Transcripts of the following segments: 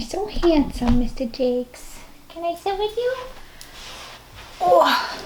You're so handsome, Mr. Jakes. Can I sit with you? Oh.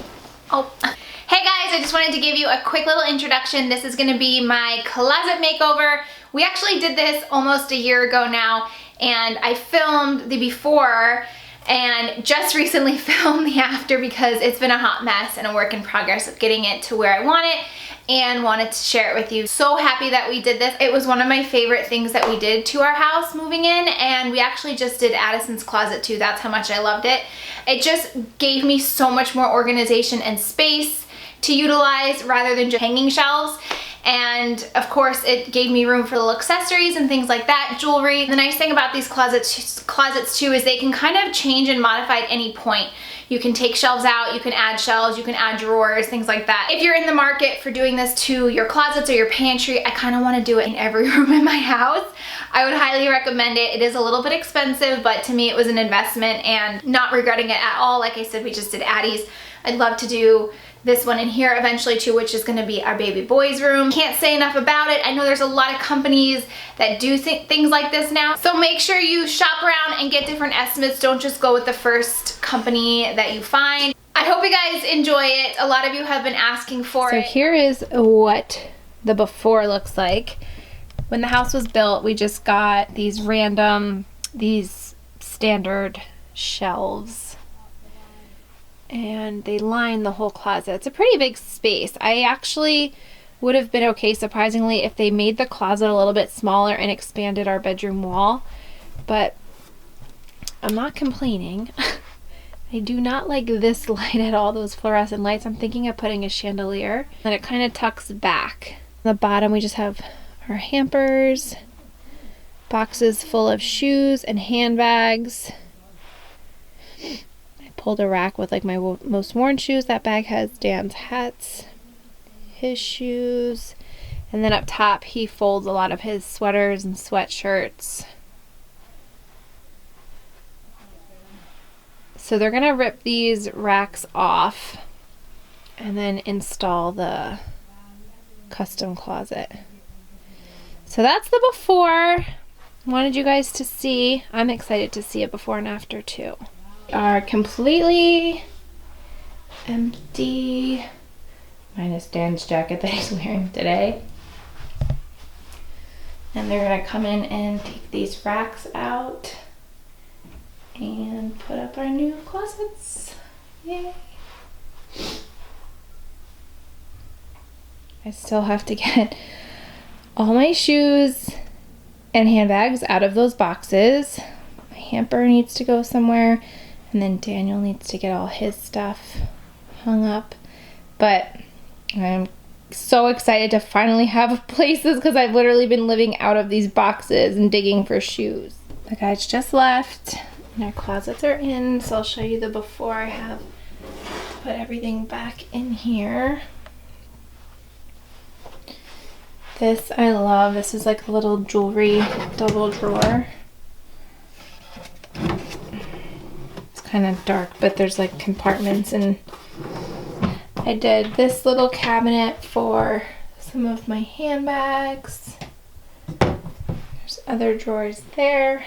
Hey guys, I just wanted to give you a quick little introduction. This is gonna be my closet makeover. We actually did this almost a year ago now, and I filmed the before and just recently filmed the after because it's been a hot mess and a work in progress of getting it to where I want it, and wanted to share it with you. So happy that we did this. It was one of my favorite things that we did to our house moving in, and we actually just did Addison's closet too. That's how much I loved it. It just gave me so much more organization and space to utilize rather than just hanging shelves. And of course it gave me room for little accessories and things like that, jewelry. The nice thing about these closets too is they can kind of change and modify at any point. You can take shelves out, you can add shelves, you can add drawers, things like that. If you're in the market for doing this to your closets or your pantry, I kind of want to do it in every room in my house. I would highly recommend it. It is a little bit expensive, but to me it was an investment and not regretting it at all. Like I said, we just did Addie's. I'd love to do this one in here eventually too, which is gonna be our baby boy's room. Can't say enough about it. I know there's a lot of companies that do things like this now. So make sure you shop around and get different estimates. Don't just go with the first company that you find. I hope you guys enjoy it. A lot of you have been asking for it. So here is what the before looks like. When the house was built, we just got these standard shelves, and they line the whole closet. It's a pretty big space. I actually would have been okay, surprisingly, if they made the closet a little bit smaller and expanded our bedroom wall, but I'm not complaining. I do not like this light at all, those fluorescent lights. I'm thinking of putting a chandelier, and it kind of tucks back. On the bottom we just have our hampers, boxes full of shoes and handbags. Pulled a rack with like my most worn shoes. That bag has Dan's hats, his shoes, and then up top he folds a lot of his sweaters and sweatshirts. So they're gonna rip these racks off and then install the custom closet. So that's the before. Wanted you guys to see. I'm excited to see it before and after too. Are completely empty, minus Dan's jacket that he's wearing today. And they're gonna come in and take these racks out and put up our new closets. Yay! I still have to get all my shoes and handbags out of those boxes. My hamper needs to go somewhere. And then Daniel needs to get all his stuff hung up. But I'm so excited to finally have places because I've literally been living out of these boxes and digging for shoes. The guys just left and our closets are in, so I'll show you the before. I have put everything back in here. This I love. This is like a little jewelry double drawer. Kind of dark, but there's like compartments, and I did this little cabinet for some of my handbags. There's other drawers there,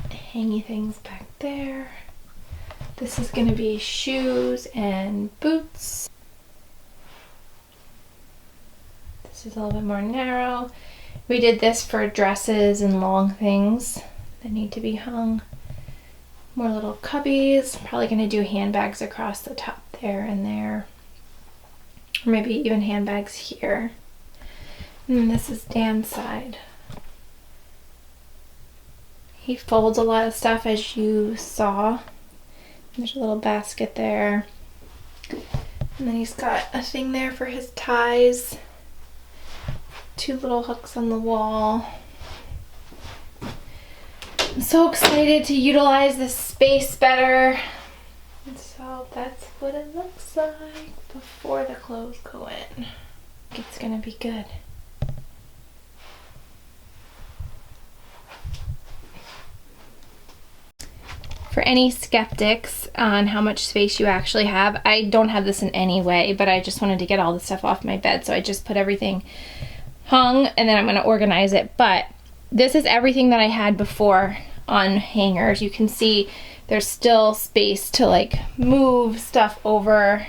hangy things back there. This is going to be shoes and boots. This is a little bit more narrow. We did this for dresses and long things that need to be hung. More little cubbies. Probably going to do handbags across the top there and there. Or maybe even handbags here. And this is Dan's side. He folds a lot of stuff, as you saw. There's a little basket there. And then he's got a thing there for his ties. 2 little hooks on the wall. I'm so excited to utilize this space better. And so that's what it looks like before the clothes go in. It's gonna be good. For any skeptics on how much space you actually have, I don't have this in any way, but I just wanted to get all the stuff off my bed, so I just put everything hung and then I'm gonna organize it. But this is everything that I had before on hangers. You can see there's still space to like move stuff over.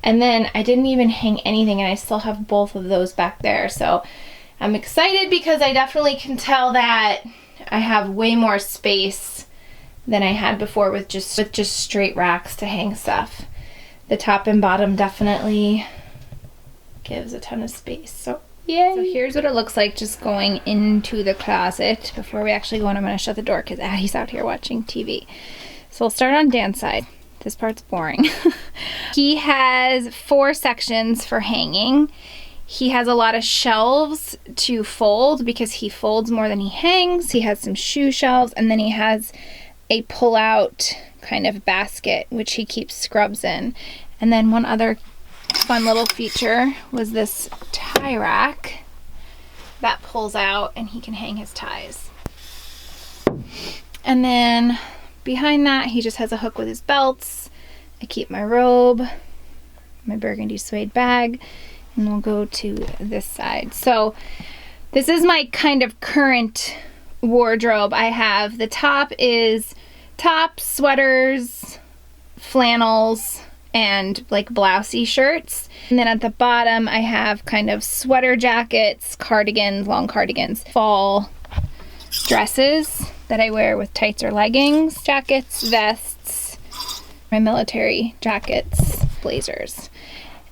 And then I didn't even hang anything, and I still have both of those back there. So I'm excited because I definitely can tell that I have way more space than I had before with just straight racks to hang stuff. The top and bottom definitely gives a ton of space. So yay! So here's what it looks like just going into the closet. Before we actually go in, I'm going to shut the door because Addie's out here watching TV. So we'll start on Dan's side. This part's boring. He has 4 sections for hanging. He has a lot of shelves to fold because he folds more than he hangs. He has some shoe shelves, and then he has a pull-out kind of basket, which he keeps scrubs in. And then one other fun little feature was this tie rack that pulls out, and he can hang his ties. And then behind that, he just has a hook with his belts. I keep my robe, my burgundy suede bag, and we'll go to this side. So this is my kind of current wardrobe. I have the top is tops, sweaters, flannels, and like blousey shirts. And then at the bottom, I have kind of sweater jackets, cardigans, long cardigans, fall dresses that I wear with tights or leggings, jackets, vests, my military jackets, blazers.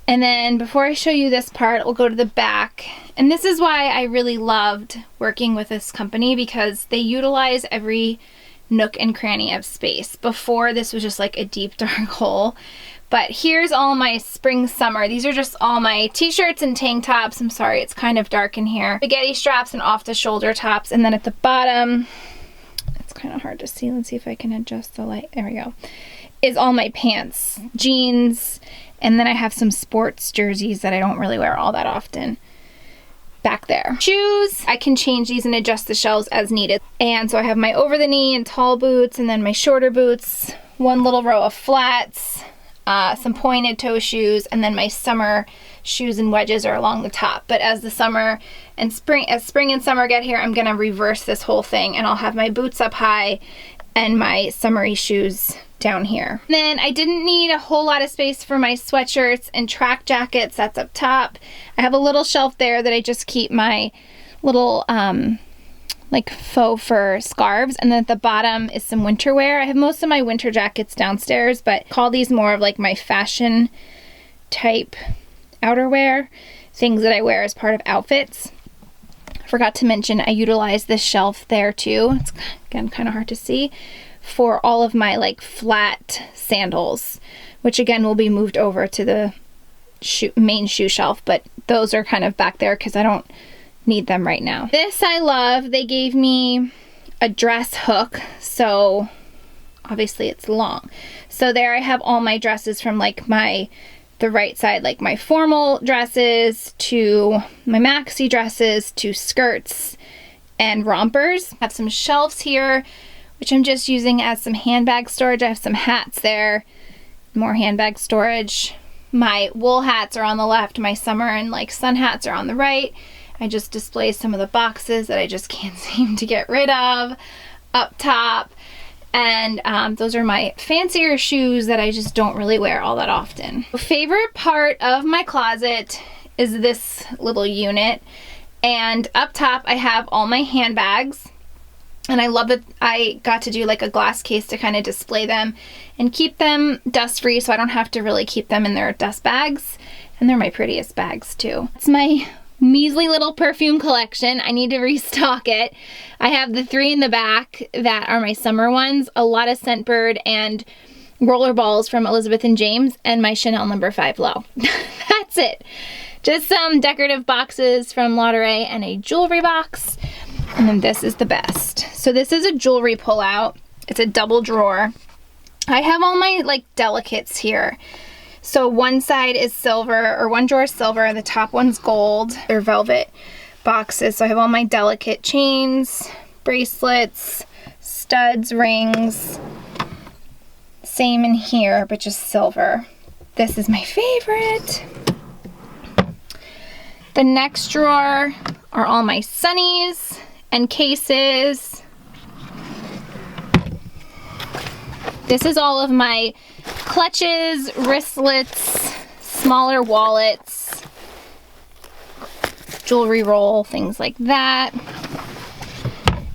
And then before I show you this part, we'll go to the back. And this is why I really loved working with this company, because they utilize every nook and cranny of space. Before, this was just like a deep dark hole. But here's all my spring summer. These are just all my t-shirts and tank tops. I'm sorry, it's kind of dark in here. Spaghetti straps and off the shoulder tops. And then at the bottom, it's kind of hard to see. Let's see if I can adjust the light. There we go. Is all my pants, jeans, and then I have some sports jerseys that I don't really wear all that often back there. Shoes, I can change these and adjust the shelves as needed. And so I have my over the knee and tall boots, and then my shorter boots, one little row of flats, some pointed toe shoes, and then my summer shoes and wedges are along the top. But as the summer and spring and summer get here, I'm gonna reverse this whole thing, and I'll have my boots up high and my summery shoes down here. And then I didn't need a whole lot of space for my sweatshirts and track jackets. That's up top. I have a little shelf there that I just keep my little like faux fur scarves, and then at the bottom is some winter wear. I have most of my winter jackets downstairs, but call these more of like my fashion type outerwear, things that I wear as part of outfits. Forgot to mention I utilize this shelf there too. It's again kind of hard to see, for all of my like flat sandals, which again will be moved over to the main shoe shelf, but those are kind of back there because I don't need them right now. This I love. They gave me a dress hook, so obviously it's long. So there I have all my dresses from like the right side, like my formal dresses to my maxi dresses to skirts and rompers. I have some shelves here, which I'm just using as some handbag storage. I have some hats there, more handbag storage. My wool hats are on the left, my summer and like sun hats are on the right. I just display some of the boxes that I just can't seem to get rid of up top. And those are my fancier shoes that I just don't really wear all that often. Favorite part of my closet is this little unit. And up top I have all my handbags. And I love that I got to do like a glass case to kind of display them and keep them dust free, so I don't have to really keep them in their dust bags. And they're my prettiest bags too. It's my measly little perfume collection. I need to restock it. I have the 3 in the back that are my summer ones, a lot of Scentbird and Rollerballs from Elizabeth and James, and my Chanel No. 5 Low. That's it. Just some decorative boxes from Lauderay and a jewelry box. And then this is the best. So this is a jewelry pullout. It's a double drawer. I have all my like delicates here. So one side is silver, or one drawer is silver, the top one's gold. They're velvet boxes. So I have all my delicate chains, bracelets, studs, rings. Same in here, but just silver. This is my favorite. The next drawer are all my sunnies and cases. This is all of my clutches, wristlets, smaller wallets, jewelry roll, things like that.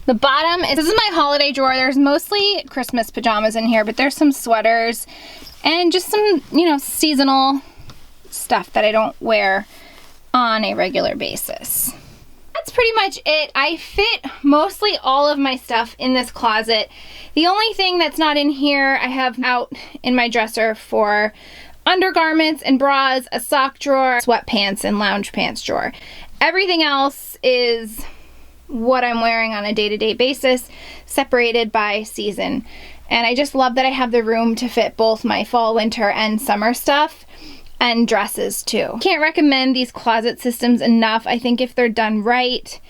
The bottom, this is my holiday drawer. There's mostly Christmas pajamas in here, but there's some sweaters and just some, you know, seasonal stuff that I don't wear on a regular basis. That's pretty much it. I fit mostly all of my stuff in this closet. The only thing that's not in here I have out in my dresser for undergarments and bras, a sock drawer, sweatpants, and lounge pants drawer. Everything else is what I'm wearing on a day-to-day basis, separated by season. And I just love that I have the room to fit both my fall, winter, and summer stuff, and dresses too. Can't recommend these closet systems enough. I think if they're done right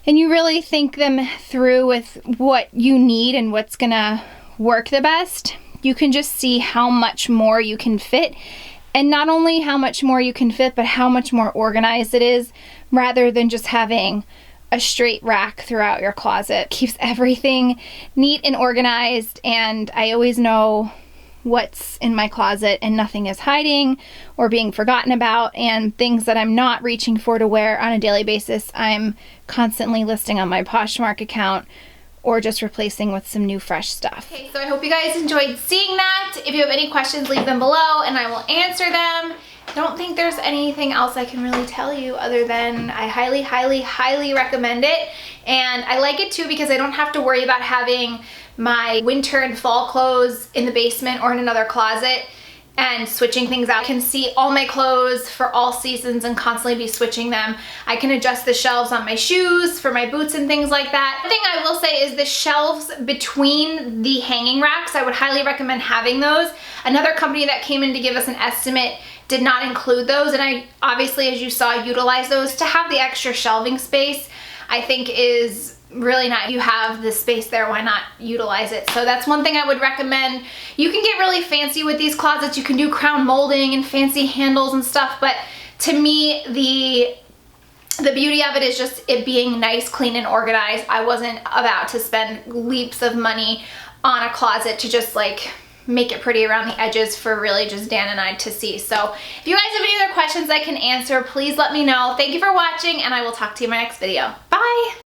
and you really think them through with what you need and what's gonna work the best, you can just see how much more you can fit. And not only how much more you can fit, but how much more organized it is, rather than just having a straight rack throughout your closet. Keeps everything neat and organized, and I always know what's in my closet and nothing is hiding or being forgotten about, and things that I'm not reaching for to wear on a daily basis, I'm constantly listing on my Poshmark account or just replacing with some new fresh stuff. Okay, so I hope you guys enjoyed seeing that. If you have any questions, leave them below and I will answer them. I don't think there's anything else I can really tell you other than I highly, highly, highly recommend it. And I like it too because I don't have to worry about having my winter and fall clothes in the basement or in another closet and switching things out. I can see all my clothes for all seasons and constantly be switching them. I can adjust the shelves on my shoes for my boots and things like that. The thing I will say is the shelves between the hanging racks, I would highly recommend having those. Another company that came in to give us an estimate did not include those, and I obviously, as you saw, utilize those. To have the extra shelving space, I think is really nice. You have the space there, why not utilize it? So that's one thing I would recommend. You can get really fancy with these closets. You can do crown molding and fancy handles and stuff, but to me, the beauty of it is just it being nice, clean, and organized. I wasn't about to spend leaps of money on a closet to just like make it pretty around the edges for really just Dan and I to see. So if you guys have any other questions I can answer, please let me know. Thank you for watching, and I will talk to you in my next video. Bye!